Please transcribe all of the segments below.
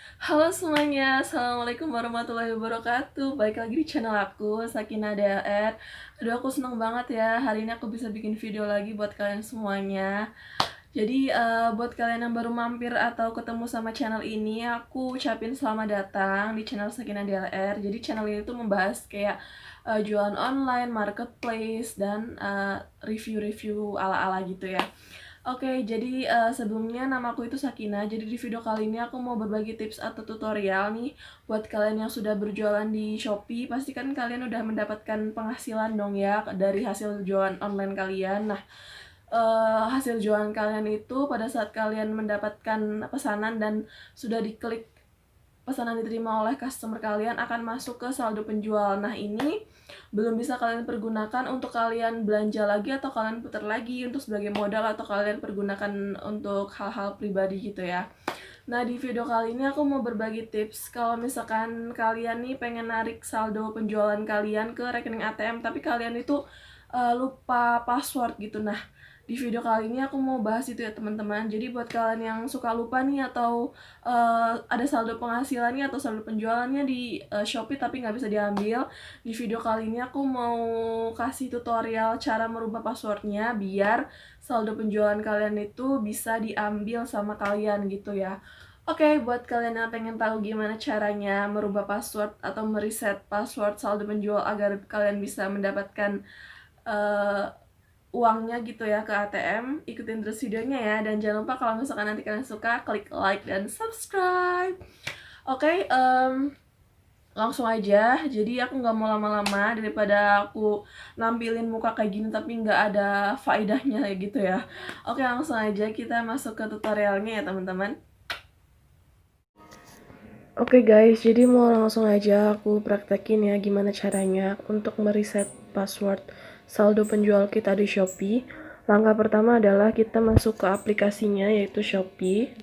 Halo semuanya, Assalamualaikum warahmatullahi wabarakatuh. Balik lagi di channel aku, Sakinah DR. Aduh, aku seneng banget ya, hari ini aku bisa bikin video lagi buat kalian semuanya. Jadi, buat kalian yang baru mampir atau ketemu sama channel ini, aku ucapin selamat datang di channel Sakinah DLR. Jadi, channel ini tuh membahas kayak jualan online, marketplace, dan review-review ala-ala gitu ya. Oke, jadi sebelumnya namaku itu Sakina. Jadi di video kali ini aku mau berbagi tips atau tutorial nih buat kalian yang sudah berjualan di Shopee. Pasti kan kalian udah mendapatkan penghasilan dong ya dari hasil jualan online kalian. Nah, hasil jualan kalian itu pada saat kalian mendapatkan pesanan dan sudah diklik pesanan diterima oleh customer kalian akan masuk ke saldo penjual. Nah, ini belum bisa kalian pergunakan untuk kalian belanja lagi atau kalian putar lagi untuk sebagai modal atau kalian pergunakan untuk hal-hal pribadi gitu ya. Nah, di video kali ini aku mau berbagi tips kalau misalkan kalian nih pengen narik saldo penjualan kalian ke rekening ATM tapi kalian itu lupa password gitu. Nah, di video kali ini aku mau bahas itu ya teman-teman. Jadi buat kalian yang suka lupa nih atau ada saldo penghasilannya atau saldo penjualannya di Shopee tapi nggak bisa diambil, di video kali ini aku mau kasih tutorial cara merubah passwordnya biar saldo penjualan kalian itu bisa diambil sama kalian gitu ya. Oke, buat kalian yang pengen tahu gimana caranya merubah password atau mereset password saldo penjual agar kalian bisa mendapatkan eh, uangnya gitu ya ke ATM, ikutin terus videonya ya. Dan jangan lupa kalau misalkan nanti kalian suka, klik like dan subscribe. Oke, langsung aja. Jadi aku nggak mau lama-lama daripada aku nampilin muka kayak gini tapi nggak ada faedahnya kayak gitu ya. Oke, langsung aja kita masuk ke tutorialnya ya teman-teman. Oke guys, jadi mau langsung aja aku praktekin ya gimana caranya untuk mereset password saldo penjual kita di Shopee. Langkah pertama adalah kita masuk ke aplikasinya yaitu Shopee.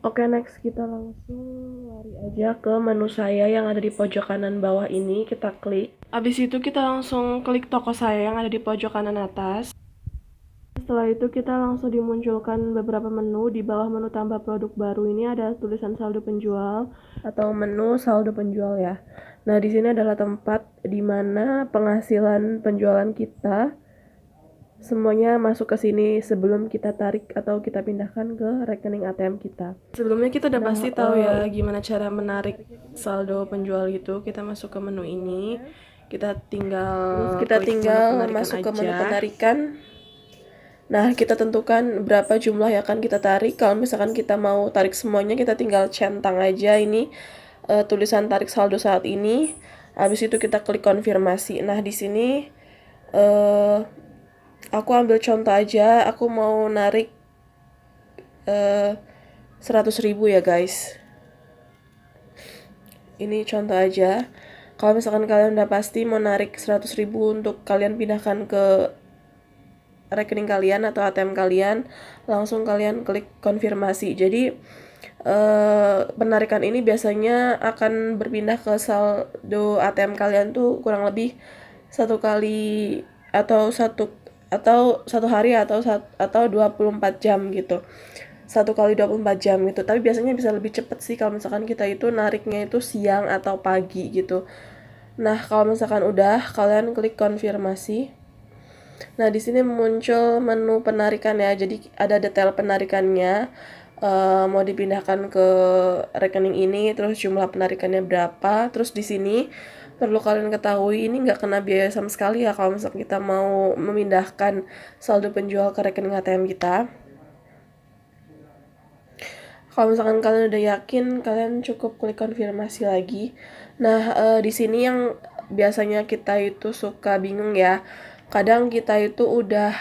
Oke, next kita langsung lari aja ke menu saya yang ada di pojok kanan bawah ini, kita klik. Habis itu kita langsung klik toko saya yang ada di pojok kanan atas. Setelah itu kita langsung dimunculkan beberapa menu. Di bawah menu tambah produk baru ini ada tulisan saldo penjual atau menu saldo penjual ya. Nah, di sini adalah tempat di mana penghasilan penjualan kita semuanya masuk ke sini sebelum kita tarik atau kita pindahkan ke rekening ATM kita. Sebelumnya kita udah pasti tahu ya gimana cara menarik saldo penjual gitu. Kita masuk ke menu ini, kita tinggal masuk ke menu penarikan. Nah, kita tentukan berapa jumlah yang akan kita tarik. Kalau misalkan kita mau tarik semuanya, kita tinggal centang aja ini tulisan tarik saldo saat ini. Habis itu kita klik konfirmasi. Nah, di sini aku ambil contoh aja, aku mau narik 100.000 ya guys. Ini contoh aja. Kalau misalkan kalian udah pasti mau narik 100.000 untuk kalian pindahkan ke rekening kalian atau ATM kalian, langsung kalian klik konfirmasi. Jadi penarikan ini biasanya akan berpindah ke saldo ATM kalian tuh kurang lebih satu kali atau satu hari atau 24 jam gitu. Satu kali 24 jam gitu. Tapi biasanya bisa lebih cepet sih kalau misalkan kita itu nariknya itu siang atau pagi gitu. Nah, kalau misalkan udah, kalian klik konfirmasi. Nah, di sini muncul menu penarikan ya. Jadi ada detail penarikannya. Mau dipindahkan ke rekening ini, terus jumlah penarikannya berapa. Terus di sini perlu kalian ketahui ini nggak kena biaya sama sekali ya kalau misalkan kita mau memindahkan saldo penjual ke rekening ATM kita. Kalau misalkan kalian udah yakin, kalian cukup klik konfirmasi lagi. Nah, di sini yang biasanya kita itu suka bingung ya. Kadang kita itu udah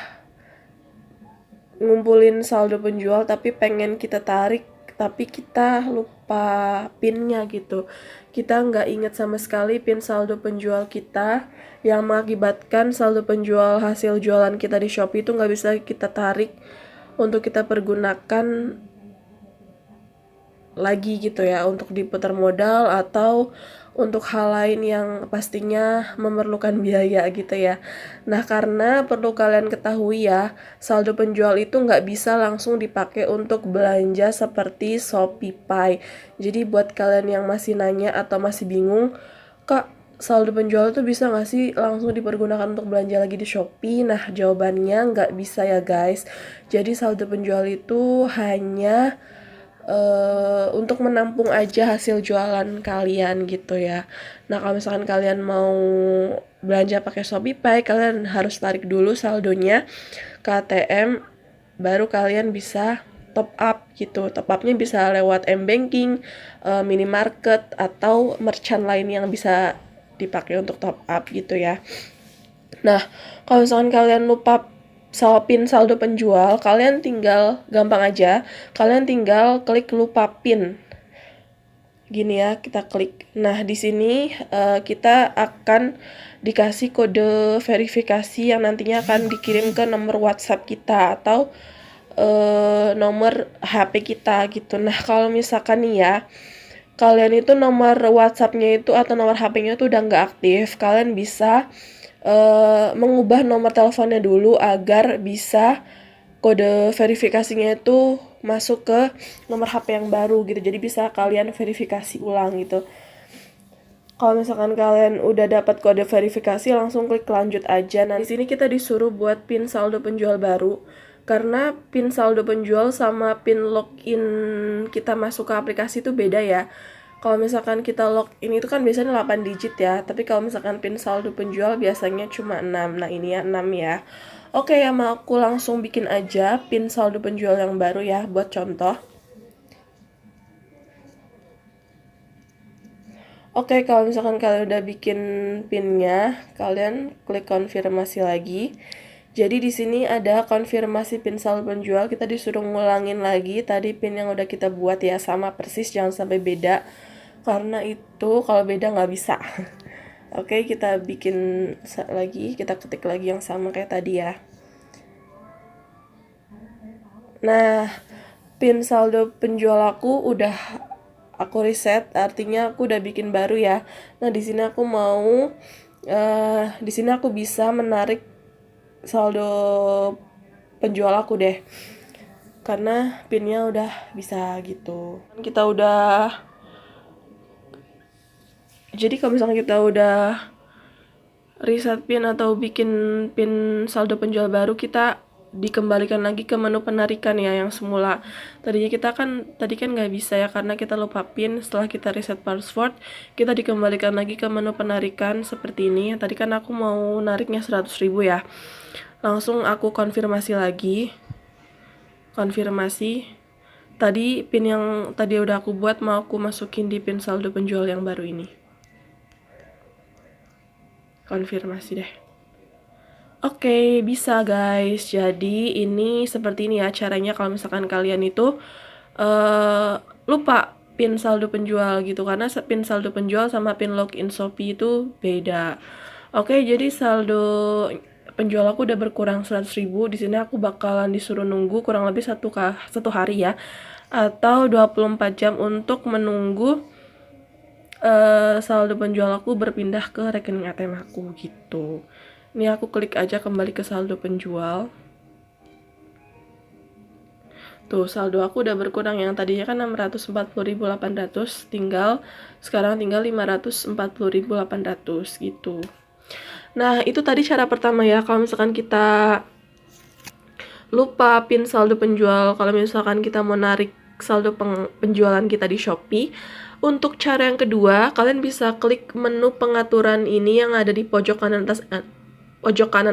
ngumpulin saldo penjual tapi pengen kita tarik, tapi kita lupa pinnya gitu. Kita nggak inget sama sekali pin saldo penjual kita yang mengakibatkan saldo penjual hasil jualan kita di Shopee itu nggak bisa kita tarik untuk kita pergunakan lagi gitu ya untuk diputar modal atau untuk hal lain yang pastinya memerlukan biaya gitu ya. Nah, karena perlu kalian ketahui ya, saldo penjual itu nggak bisa langsung dipakai untuk belanja seperti ShopeePay. Jadi buat kalian yang masih nanya atau masih bingung, Kak, saldo penjual itu bisa nggak sih langsung dipergunakan untuk belanja lagi di Shopee? Nah, jawabannya nggak bisa ya guys. Jadi saldo penjual itu hanya untuk menampung aja hasil jualan kalian gitu ya. Nah, kalau misalkan kalian mau belanja pakai ShopeePay, kalian harus tarik dulu saldonya ke ATM, baru kalian bisa top up gitu. Top upnya bisa lewat M-Banking, minimarket, atau merchant lain yang bisa dipakai untuk top up gitu ya. Nah, kalau misalkan kalian lupa pin saldo penjual, kalian tinggal gampang aja, kalian tinggal klik lupa pin. Gini ya, kita klik. Nah, di sini kita akan dikasih kode verifikasi yang nantinya akan dikirim ke nomor WhatsApp kita atau nomor HP kita gitu. Nah, kalau misalkan nih ya, kalian itu nomor WhatsApp-nya itu atau nomor HP-nya itu udah nggak aktif, kalian bisa mengubah nomor teleponnya dulu agar bisa kode verifikasinya itu masuk ke nomor HP yang baru gitu. Jadi bisa kalian verifikasi ulang gitu. Kalau misalkan kalian udah dapat kode verifikasi, langsung klik lanjut aja. Nah, di sini kita disuruh buat pin saldo penjual baru. Karena pin saldo penjual sama pin login kita masuk ke aplikasi itu beda ya. Kalau misalkan kita login itu kan biasanya 8 digit ya, tapi kalau misalkan pin saldo penjual biasanya cuma 6. Nah, ini ya 6 ya. Oke, ya mau aku langsung bikin aja pin saldo penjual yang baru ya buat contoh. Oke, kalau misalkan kalian udah bikin pinnya, kalian klik konfirmasi lagi. Jadi di sini ada konfirmasi pin saldo penjual, kita disuruh ngulangin lagi tadi pin yang udah kita buat ya, sama persis, jangan sampai beda. Karena itu kalau beda nggak bisa. Oke, kita bikin lagi, kita ketik lagi yang sama kayak tadi ya. Nah, pin saldo penjual aku udah aku reset, artinya aku udah bikin baru ya. Nah, di sini aku mau di sini aku bisa menarik saldo penjual aku deh. Karena pinnya udah bisa gitu. Kita udah Jadi kalau misalnya kita udah reset pin atau bikin pin saldo penjual baru, kita dikembalikan lagi ke menu penarikan ya yang semula. Tadi kan nggak bisa ya karena kita lupa pin. Setelah kita reset password, kita dikembalikan lagi ke menu penarikan seperti ini. Tadi kan aku mau nariknya 100.000 ya. Langsung aku konfirmasi lagi. Konfirmasi. Tadi pin yang tadi udah aku buat mau aku masukin di pin saldo penjual yang baru ini. Konfirmasi deh. Oke, bisa guys. Jadi ini seperti ini ya caranya kalau misalkan kalian itu lupa pin saldo penjual gitu, karena pin saldo penjual sama pin login Shopee itu beda. Oke, jadi saldo penjual aku udah berkurang 100.000. Di sini aku bakalan disuruh nunggu kurang lebih satu hari ya, atau 24 jam untuk menunggu saldo penjual aku berpindah ke rekening ATM aku gitu. Ini aku klik aja kembali ke saldo penjual. Tuh, saldo aku udah berkurang, yang tadinya kan 640.800, sekarang tinggal 540.800 gitu. Nah, itu tadi cara pertama ya, kalau misalkan kita lupa pin saldo penjual, kalau misalkan kita mau narik saldo penjualan kita di Shopee. Untuk cara yang kedua, kalian bisa klik menu pengaturan ini yang ada di pojok kanan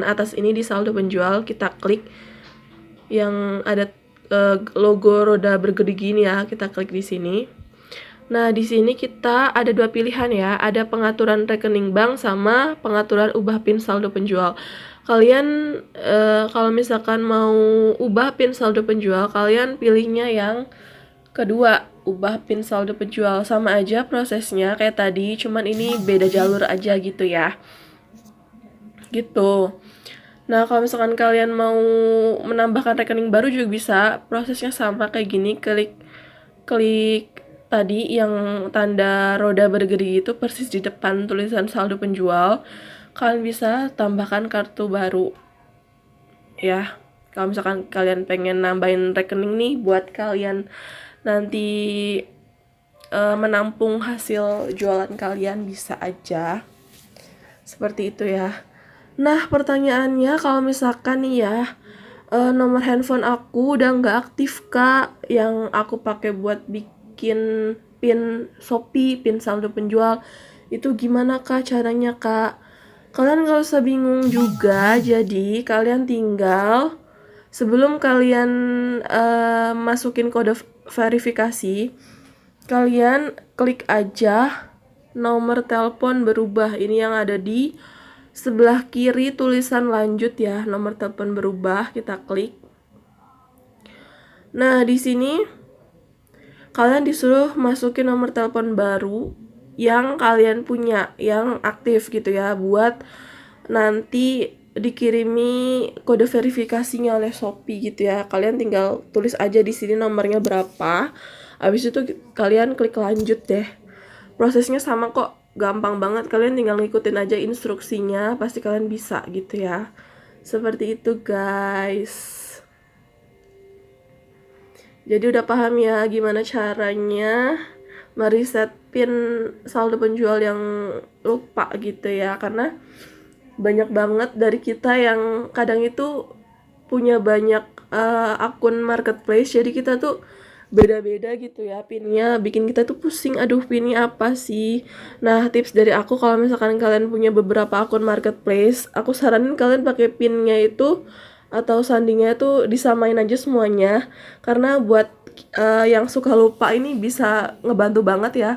atas ini di saldo penjual. Kita klik yang ada logo roda bergede gini ya, kita klik di sini. Nah, di sini kita ada dua pilihan ya, ada pengaturan rekening bank sama pengaturan ubah pin saldo penjual. Kalian kalau misalkan mau ubah pin saldo penjual, kalian pilihnya yang kedua, ubah pin saldo penjual. Sama aja prosesnya kayak tadi, cuman ini beda jalur aja gitu ya. Gitu. Nah, kalau misalkan kalian mau menambahkan rekening baru juga bisa. Prosesnya sama kayak gini, klik tadi yang tanda roda bergeri itu persis di depan tulisan saldo penjual, kalian bisa tambahkan kartu baru ya. Kalau misalkan kalian pengen nambahin rekening nih buat kalian nanti menampung hasil jualan kalian, bisa aja seperti itu ya. Nah, pertanyaannya kalau misalkan nih ya, nomor handphone aku udah nggak aktif kak, yang aku pakai buat bikin pin Shopee, pin saldo penjual, itu gimana kak caranya kak? Kalian nggak usah bingung juga, jadi kalian tinggal sebelum kalian masukin kode verifikasi, kalian klik aja nomor telepon berubah. Ini yang ada di sebelah kiri tulisan lanjut ya, nomor telepon berubah, kita klik. Nah, di sini kalian disuruh masukin nomor telepon baru yang kalian punya, yang aktif gitu ya, buat nanti dikirimi kode verifikasinya oleh Shopee gitu ya. Kalian tinggal tulis aja di sini nomornya berapa. Habis itu kalian klik lanjut deh. Prosesnya sama kok, gampang banget. Kalian tinggal ngikutin aja instruksinya, pasti kalian bisa gitu ya. Seperti itu guys. Jadi udah paham ya gimana caranya mereset pin saldo penjual yang lupa gitu ya. Karena banyak banget dari kita yang kadang itu punya banyak akun marketplace, jadi kita tuh beda-beda gitu ya pinnya, bikin kita tuh pusing, aduh pinnya apa sih. Nah, tips dari aku, kalau misalkan kalian punya beberapa akun marketplace, aku saranin kalian pakai pinnya itu atau sandinya itu disamain aja semuanya, karena buat yang suka lupa ini bisa ngebantu banget ya.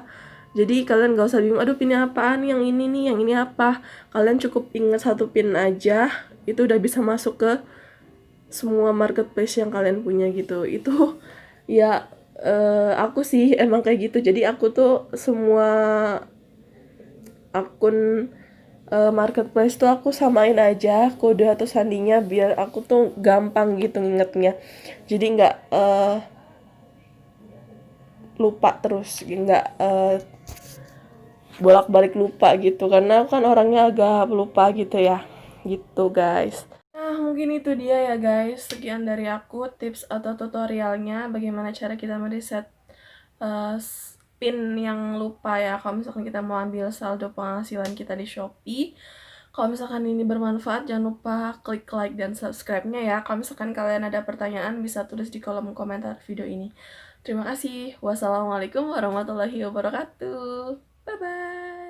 Jadi kalian gak usah bingung, aduh pinnya apaan, yang ini nih, yang ini apa. Kalian cukup ingat satu pin aja, itu udah bisa masuk ke semua marketplace yang kalian punya gitu. Itu ya aku sih emang kayak gitu. Jadi aku tuh semua akun marketplace tuh aku samain aja kode atau sandinya, biar aku tuh gampang gitu ngingetnya. Jadi nggak lupa terus, nggak bolak-balik lupa gitu, karena aku kan orangnya agak lupa gitu ya. Gitu guys. Nah, mungkin itu dia ya guys, sekian dari aku tips atau tutorialnya bagaimana cara kita mereset pin yang lupa ya, kalau misalkan kita mau ambil saldo penghasilan kita di Shopee. Kalau misalkan ini bermanfaat, jangan lupa klik like dan subscribe-nya ya. Kalau misalkan kalian ada pertanyaan, bisa tulis di kolom komentar video ini. Terima kasih. Wassalamualaikum warahmatullahi wabarakatuh. Bye-bye.